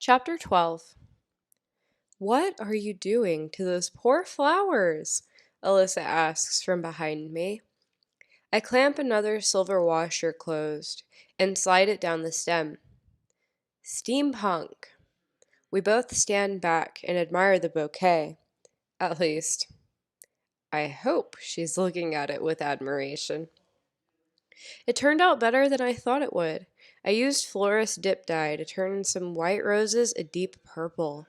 Chapter 12. What are you doing to those poor flowers? Alyssa asks from behind me. I clamp another silver washer closed and slide it down the stem. Steampunk. We both stand back and admire the bouquet. At least, I hope she's looking at it with admiration. It turned out better than I thought it would. I used florist dip dye to turn some white roses a deep purple.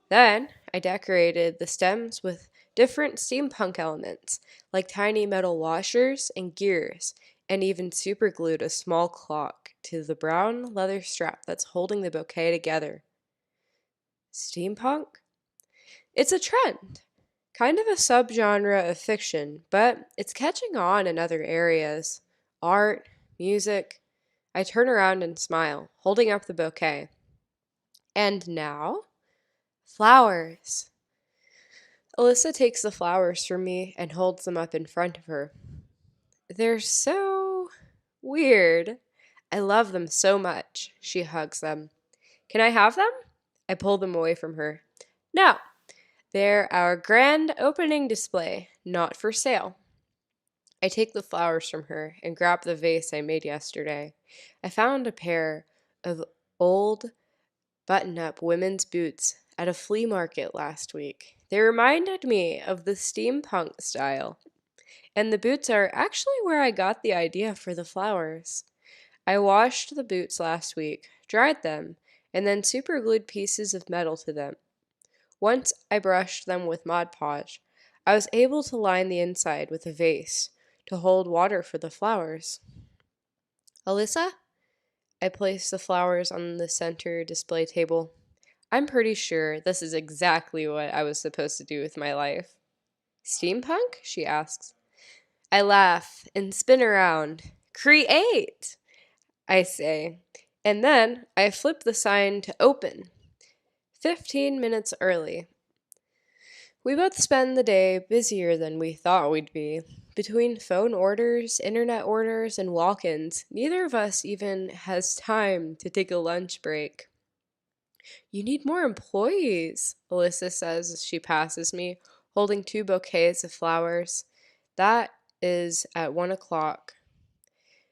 Then, I decorated the stems with different steampunk elements, like tiny metal washers and gears, and even superglued a small clock to the brown leather strap that's holding the bouquet together. Steampunk? It's a trend. Kind of a subgenre of fiction, but it's catching on in other areas. Art, music. I turn around and smile, holding up the bouquet. And now? Flowers. Alyssa takes the flowers from me and holds them up in front of her. They're so weird. I love them so much. She hugs them. Can I have them? I pull them away from her. No. They're our grand opening display, not for sale. I take the flowers from her and grab the vase I made yesterday. I found a pair of old button-up women's boots at a flea market last week. They reminded me of the steampunk style. And the boots are actually where I got the idea for the flowers. I washed the boots last week, dried them, and then superglued pieces of metal to them. Once I brushed them with Mod Podge, I was able to line the inside with a vase to hold water for the flowers. Alyssa? I placed the flowers on the center display table. I'm pretty sure this is exactly what I was supposed to do with my life. Steampunk? She asks. I laugh and spin around. Create! I say. And then I flip the sign to open. 15 minutes early. We both spend the day busier than we thought we'd be. Between phone orders, internet orders, and walk-ins, neither of us even has time to take a lunch break. You need more employees, Alyssa says as she passes me, holding 2 bouquets of flowers. That is at 1 o'clock.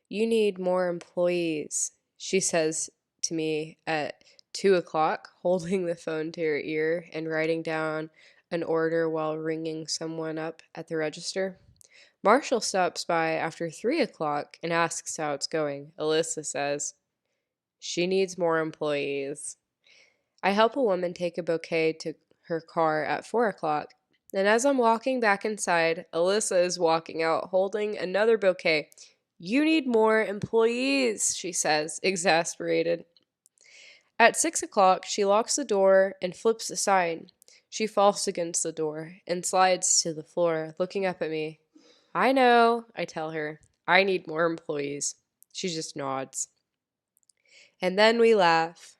You need more employees, she says to me at 2 o'clock, holding the phone to her ear and writing down an order while ringing someone up at the register. Marshall stops by after 3 o'clock and asks how it's going. Alyssa says, she needs more employees. I help a woman take a bouquet to her car at 4 o'clock. And as I'm walking back inside, Alyssa is walking out holding another bouquet. You need more employees, she says, exasperated. At 6 o'clock, she locks the door and flips the sign. She falls against the door and slides to the floor, looking up at me. I know, I tell her. I need more employees. She just nods. And then we laugh.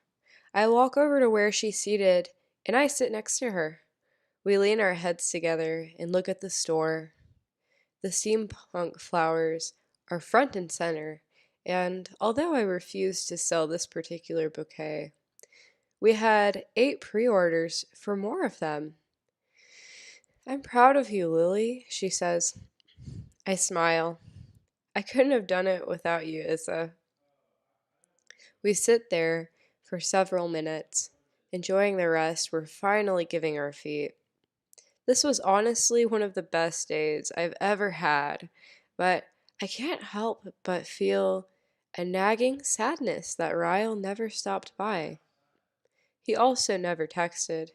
I walk over to where she's seated, and I sit next to her. We lean our heads together and look at the store. The steampunk flowers are front and center, and although I refuse to sell this particular bouquet, we had 8 pre-orders for more of them. I'm proud of you, Lily, she says. I smile. I couldn't have done it without you, Issa. We sit there for several minutes, enjoying the rest we're finally giving our feet. This was honestly one of the best days I've ever had, but I can't help but feel a nagging sadness that Ryle never stopped by. He also never texted.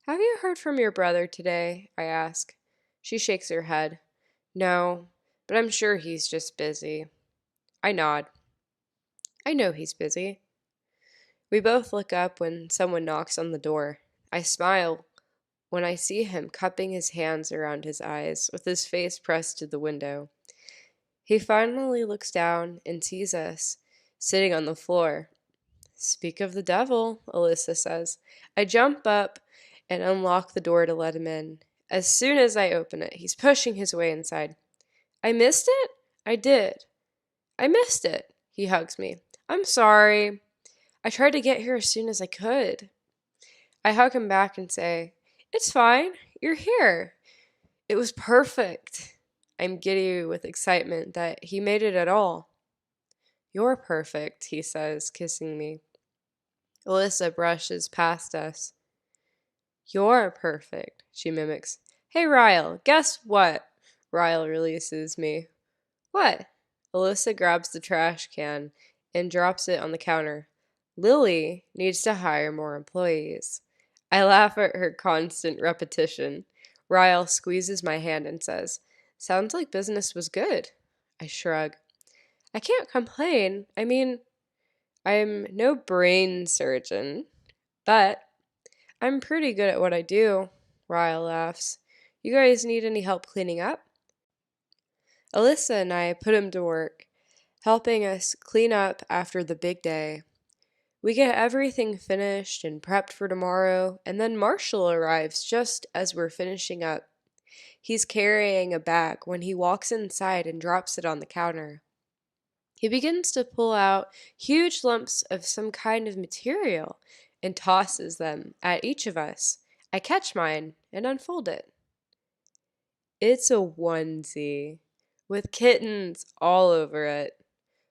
Have you heard from your brother today? I ask. She shakes her head. No, but I'm sure he's just busy. I nod. I know he's busy. We both look up when someone knocks on the door. I smile when I see him cupping his hands around his eyes with his face pressed to the window. He finally looks down and sees us, sitting on the floor. Speak of the devil, Alyssa says. I jump up and unlock the door to let him in. As soon as I open it, he's pushing his way inside. I missed it? I did. I missed it. He hugs me. I'm sorry. I tried to get here as soon as I could. I hug him back and say, "It's fine. You're here. It was perfect." I'm giddy with excitement that he made it at all. "You're perfect," he says, kissing me. Alyssa brushes past us. "You're perfect," she mimics. "Hey, Ryle, guess what?" Ryle releases me. "What?" Alyssa grabs the trash can and drops it on the counter. "Lily needs to hire more employees." I laugh at her constant repetition. Ryle squeezes my hand and says, "Sounds like business was good." I shrug. "I can't complain. I mean, I'm no brain surgeon, but I'm pretty good at what I do." Ryle laughs. "You guys need any help cleaning up?" Alyssa and I put him to work, helping us clean up after the big day. We get everything finished and prepped for tomorrow, and then Marshall arrives just as we're finishing up. He's carrying a bag when he walks inside and drops it on the counter. He begins to pull out huge lumps of some kind of material and tosses them at each of us. I catch mine and unfold it. It's a onesie with kittens all over it.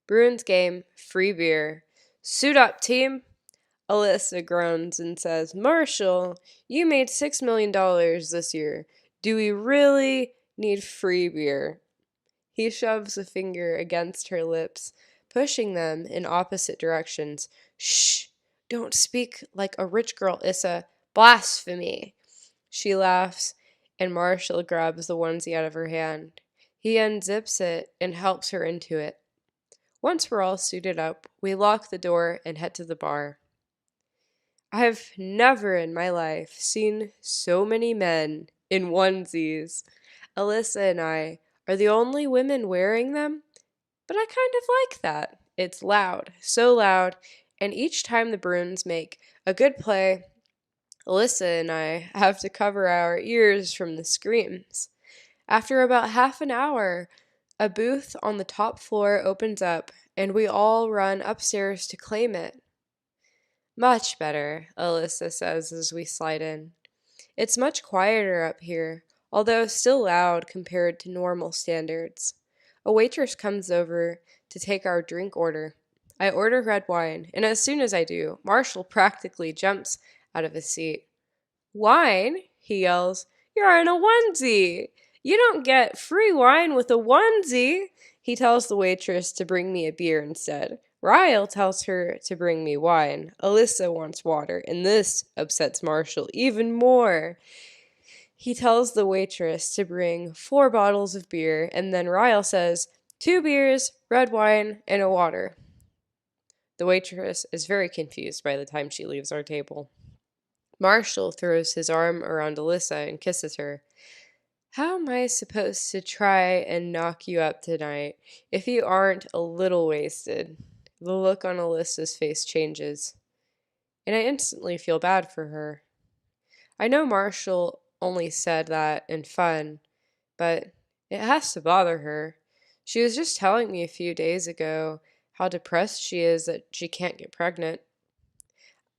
Bruins game, free beer. "Suit up, team." Alyssa groans and says, "Marshall, you made $6 million this year. Do we really need free beer?" He shoves a finger against her lips, pushing them in opposite directions. "Shh! Don't speak like a rich girl, Issa. Blasphemy!" She laughs, and Marshall grabs the onesie out of her hand. He unzips it and helps her into it. Once we're all suited up, we lock the door and head to the bar. I've never in my life seen so many men in onesies. Alyssa and I are the only women wearing them, but I kind of like that. It's loud, so loud, and each time the Bruins make a good play, Alyssa and I have to cover our ears from the screams. After about half an hour, a booth on the top floor opens up, and we all run upstairs to claim it. "Much better," Alyssa says as we slide in. "It's much quieter up here, although still loud compared to normal standards." A waitress comes over to take our drink order. I order red wine, and as soon as I do, Marshall practically jumps out of his seat. "Wine?" he yells. "You're in a onesie! You don't get free wine with a onesie!" He tells the waitress to bring me a beer instead. Ryle tells her to bring me wine. Alyssa wants water, and this upsets Marshall even more. He tells the waitress to bring 4 bottles of beer, and then Ryle says, 2 beers, red wine, and a water. The waitress is very confused by the time she leaves our table. Marshall throws his arm around Alyssa and kisses her. "How am I supposed to try and knock you up tonight if you aren't a little wasted?" The look on Alyssa's face changes, and I instantly feel bad for her. I know Marshall only said that in fun, but it has to bother her. She was just telling me a few days ago how depressed she is that she can't get pregnant.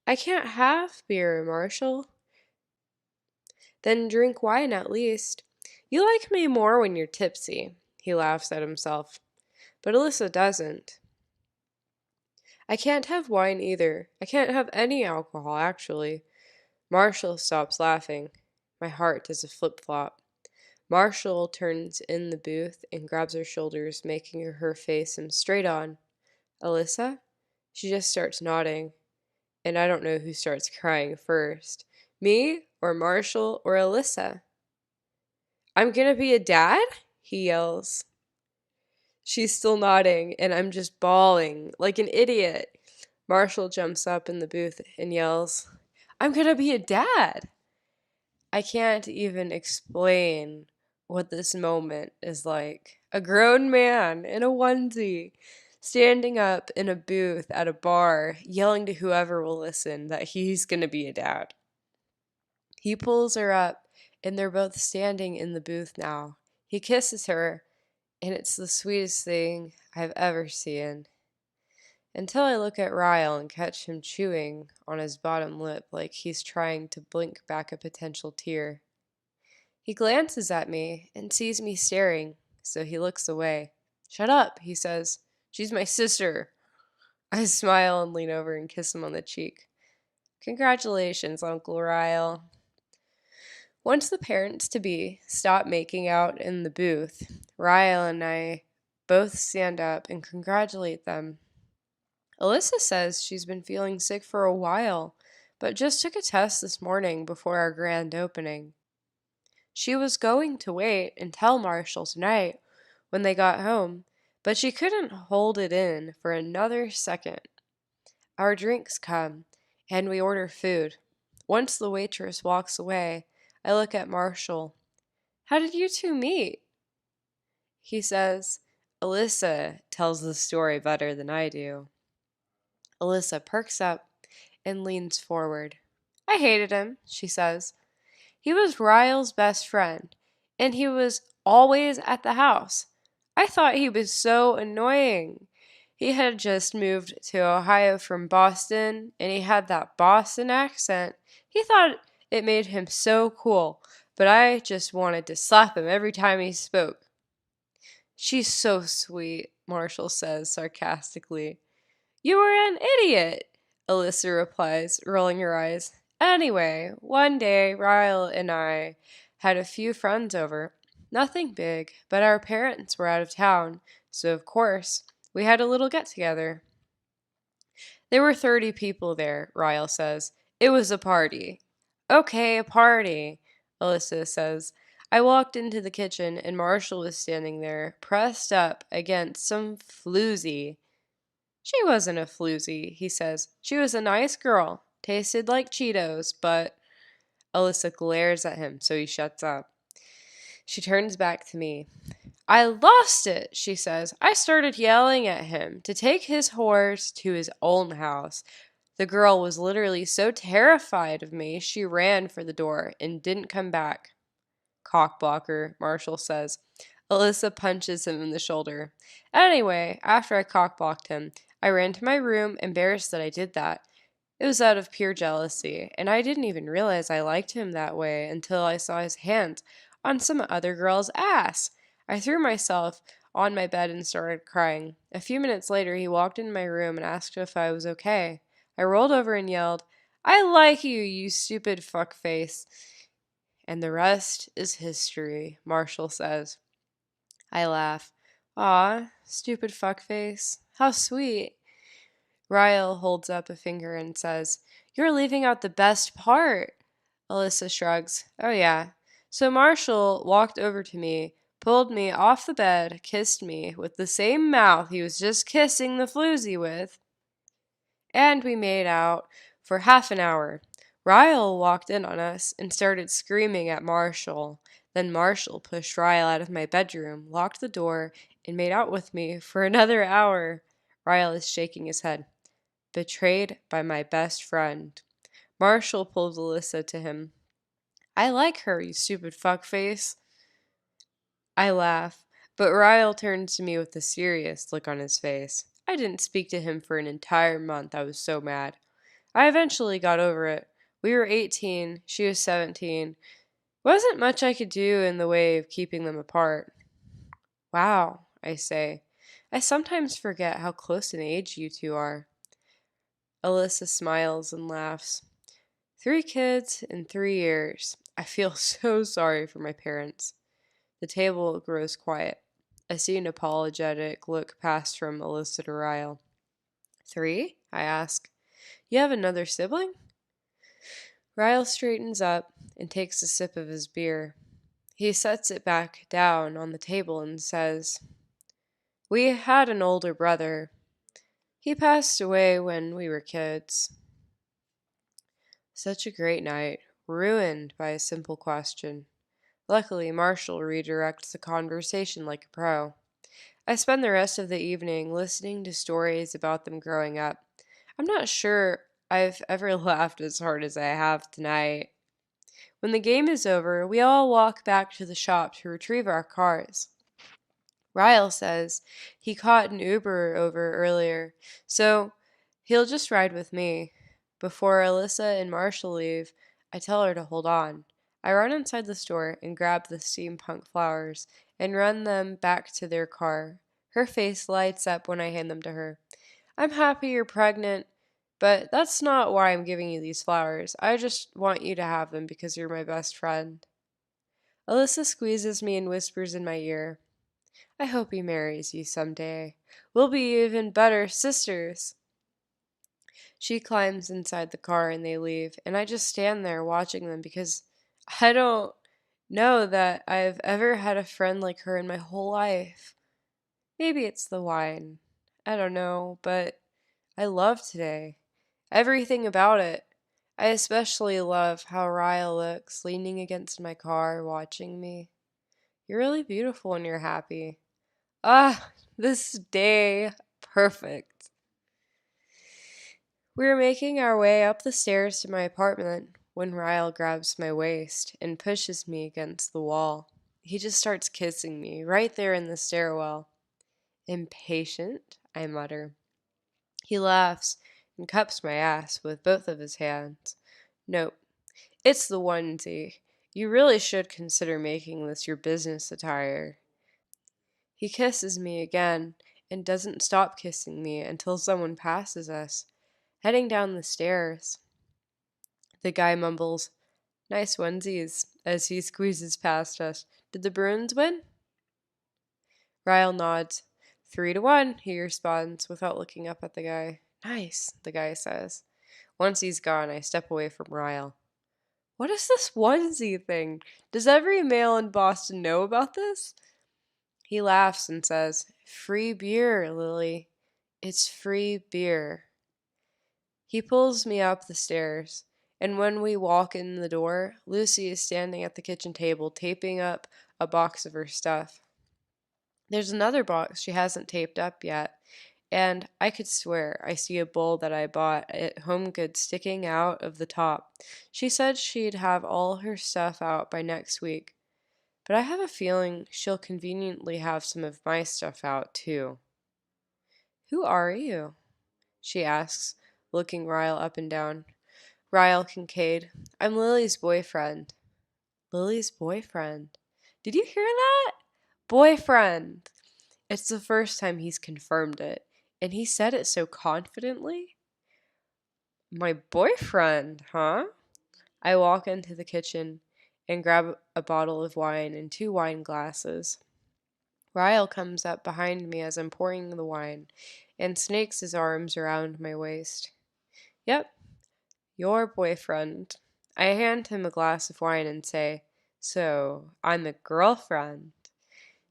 "I can't have beer, Marshall." "Then drink wine at least. You like me more when you're tipsy." He laughs at himself. But Alyssa doesn't. "I can't have wine either. I can't have any alcohol, actually." Marshall stops laughing. My heart does a flip-flop. Marshall turns in the booth and grabs her shoulders, making her face him straight on. "Alyssa?" She just starts nodding, and I don't know who starts crying first. Me, or Marshall, or Alyssa. "I'm gonna be a dad?" he yells. She's still nodding, and I'm just bawling like an idiot. Marshall jumps up in the booth and yells, "I'm gonna be a dad!" I can't even explain what this moment is like. A grown man in a onesie, standing up in a booth at a bar, yelling to whoever will listen that he's gonna be a dad. He pulls her up, and they're both standing in the booth now. He kisses her, and it's the sweetest thing I've ever seen. until I look at Ryle and catch him chewing on his bottom lip like he's trying to blink back a potential tear. He glances at me and sees me staring, so he looks away. "Shut up," he says. "She's my sister." I smile and lean over and kiss him on the cheek. "Congratulations, Uncle Ryle." Once the parents-to-be stop making out in the booth, Ryle and I both stand up and congratulate them. Alyssa says she's been feeling sick for a while, but just took a test this morning before our grand opening. She was going to wait and tell Marshall tonight when they got home, but she couldn't hold it in for another second. Our drinks come, and we order food. Once the waitress walks away, I look at Marshall. "How did you two meet?" He says, "Alyssa tells the story better than I do." Alyssa perks up and leans forward. "I hated him," she says. "He was Ryle's best friend, and he was always at the house. I thought he was so annoying. He had just moved to Ohio from Boston, and he had that Boston accent. He thought it made him so cool, but I just wanted to slap him every time he spoke." "She's so sweet," Marshall says sarcastically. "You were an idiot," Alyssa replies, rolling her eyes. "Anyway, one day Ryle and I had a few friends over. Nothing big, but our parents were out of town, so of course we had a little get-together. There were 30 people there," Ryle says. "It was a party." "Okay, a party," Alyssa says. I walked into the kitchen and Marshall was standing there, pressed up against some floozy. "She wasn't a floozy," he says. "She was a nice girl. Tasted like Cheetos, but—" Alyssa glares at him, so he shuts up. She turns back to me. "I lost it," she says. "I started yelling at him to take his horse to his own house. The girl was literally so terrified of me, she ran for the door and didn't come back." "Cockblocker," Marshall says. Alyssa punches him in the shoulder. "Anyway, after I cockblocked him, I ran to my room, embarrassed that I did that. It was out of pure jealousy, and I didn't even realize I liked him that way until I saw his hands on some other girl's ass. I threw myself on my bed and started crying. A few minutes later, he walked into my room and asked if I was okay. I rolled over and yelled, 'I like you, you stupid fuckface.' And the rest is history," Marshall says. I laugh. "Aw, stupid fuckface. How sweet." Ryle holds up a finger and says, "You're leaving out the best part." Alyssa shrugs. "Oh yeah." So Marshall walked over to me, pulled me off the bed, kissed me with the same mouth he was just kissing the floozy with, and we made out for half an hour. Ryle walked in on us and started screaming at Marshall. Then Marshall pushed Ryle out of my bedroom, locked the door, and made out with me for another hour. Ryle is shaking his head. "Betrayed by my best friend." Marshall pulls Alyssa to him. "I like her, you stupid fuckface." I laugh, but Ryle turns to me with a serious look on his face. I didn't speak to him for an entire month. I was so mad. I eventually got over it. We were 18, she was 17. Wasn't much I could do in the way of keeping them apart. "Wow," I say. "I sometimes forget how close in age you two are." Alyssa smiles and laughs. 3 kids in 3 years. I feel so sorry for my parents. The table grows quiet. I see an apologetic look pass from Alyssa to Ryle. "3?" I ask. "You have another sibling?" Ryle straightens up and takes a sip of his beer. He sets it back down on the table and says, "We had an older brother. He passed away when we were kids." Such a great night, ruined by a simple question. Luckily, Marshall redirects the conversation like a pro. I spend the rest of the evening listening to stories about them growing up. I'm not sure I've ever laughed as hard as I have tonight. When the game is over, we all walk back to the shop to retrieve our cars. Ryle says he caught an Uber over earlier, so he'll just ride with me. Before Alyssa and Marshall leave, I tell her to hold on. I run inside the store and grab the steampunk flowers and run them back to their car. Her face lights up when I hand them to her. I'm happy you're pregnant, but that's not why I'm giving you these flowers. I just want you to have them because you're my best friend. Alyssa squeezes me and whispers in my ear, I hope he marries you someday. We'll be even better sisters. She climbs inside the car and they leave, and I just stand there watching them because I don't know that I've ever had a friend like her in my whole life. Maybe it's the wine. I don't know, but I love today. Everything about it. I especially love how Ryle looks leaning against my car watching me. You're really beautiful when you're happy. Ah, this day. Perfect. We are making our way up the stairs to my apartment when Ryle grabs my waist and pushes me against the wall. He just starts kissing me right there in the stairwell. Impatient, I mutter. He laughs and cups my ass with both of his hands. Nope, it's the onesie. You really should consider making this your business attire. He kisses me again and doesn't stop kissing me until someone passes us, heading down the stairs. The guy mumbles, Nice onesies, as he squeezes past us. Did the Bruins win? Ryle nods. 3-1, he responds without looking up at the guy. Nice, the guy says. Once he's gone, I step away from Ryle. What is this onesie thing? Does every male in Boston know about this? He laughs and says, Free beer, Lily. It's free beer. He pulls me up the stairs, and when we walk in the door, Lucy is standing at the kitchen table taping up a box of her stuff. There's another box she hasn't taped up yet, and I could swear I see a bowl that I bought at Home Goods sticking out of the top. She said she'd have all her stuff out by next week, but I have a feeling she'll conveniently have some of my stuff out, too. Who are you? She asks, looking Ryle up and down. Ryle Kincaid. I'm Lily's boyfriend. Lily's boyfriend. Did you hear that? Boyfriend. It's the first time he's confirmed it, and he said it so confidently. My boyfriend, huh? I walk into the kitchen and grab a bottle of wine and 2 wine glasses. Ryle comes up behind me as I'm pouring the wine and snakes his arms around my waist. Yep, your boyfriend. I hand him a glass of wine and say, So, I'm a girlfriend.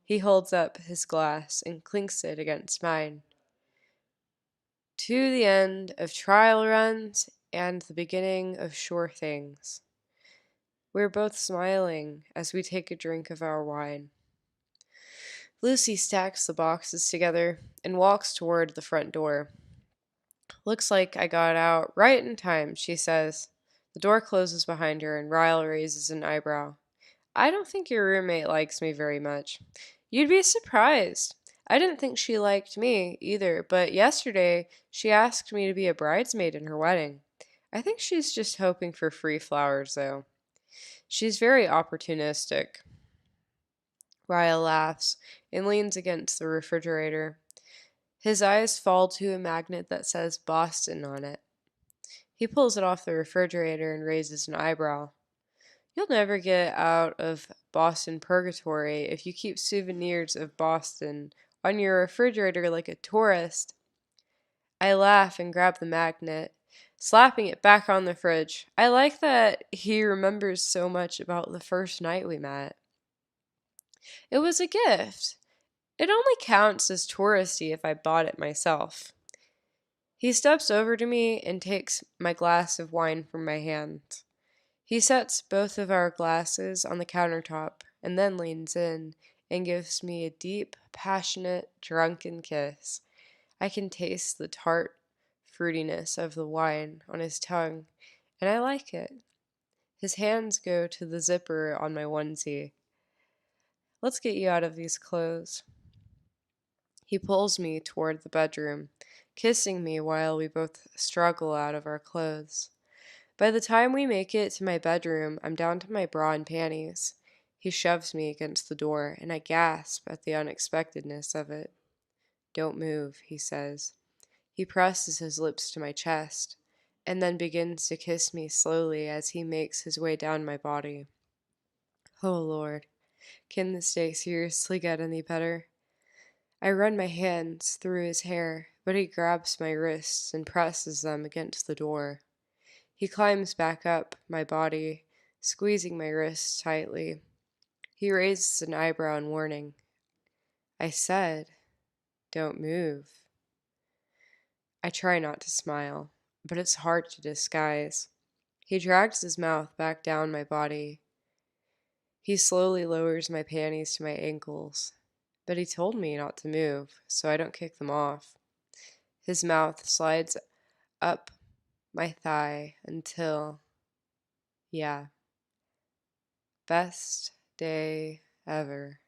He holds up his glass and clinks it against mine. To the end of trial runs and the beginning of sure things. We're both smiling as we take a drink of our wine. Lucy stacks the boxes together and walks toward the front door. Looks like I got out right in time, she says. The door closes behind her and Ryle raises an eyebrow. I don't think your roommate likes me very much. You'd be surprised. I didn't think she liked me either, but yesterday she asked me to be a bridesmaid in her wedding. I think she's just hoping for free flowers, though. She's very opportunistic. Ryle laughs and leans against the refrigerator. His eyes fall to a magnet that says Boston on it. He pulls it off the refrigerator and raises an eyebrow. You'll never get out of Boston purgatory if you keep souvenirs of Boston on your refrigerator like a tourist. I laugh and grab the magnet, slapping it back on the fridge. I like that he remembers so much about the first night we met. It was a gift. It only counts as touristy if I bought it myself. He steps over to me and takes my glass of wine from my hand. He sets both of our glasses on the countertop and then leans in and gives me a deep, passionate, drunken kiss. I can taste the tart fruitiness of the wine on his tongue, and I like it. His hands go to the zipper on my onesie. Let's get you out of these clothes. He pulls me toward the bedroom, kissing me while we both struggle out of our clothes. By the time we make it to my bedroom, I'm down to my bra and panties. He shoves me against the door, and I gasp at the unexpectedness of it. "Don't move," he says. He presses his lips to my chest, and then begins to kiss me slowly as he makes his way down my body. Oh Lord, can this day seriously get any better? I run my hands through his hair, but he grabs my wrists and presses them against the door. He climbs back up my body, squeezing my wrists tightly. He raises an eyebrow in warning. I said, "Don't move." I try not to smile, but it's hard to disguise. He drags his mouth back down my body. He slowly lowers my panties to my ankles, but he told me not to move, so I don't kick them off. His mouth slides up my thigh until, yeah, best day ever.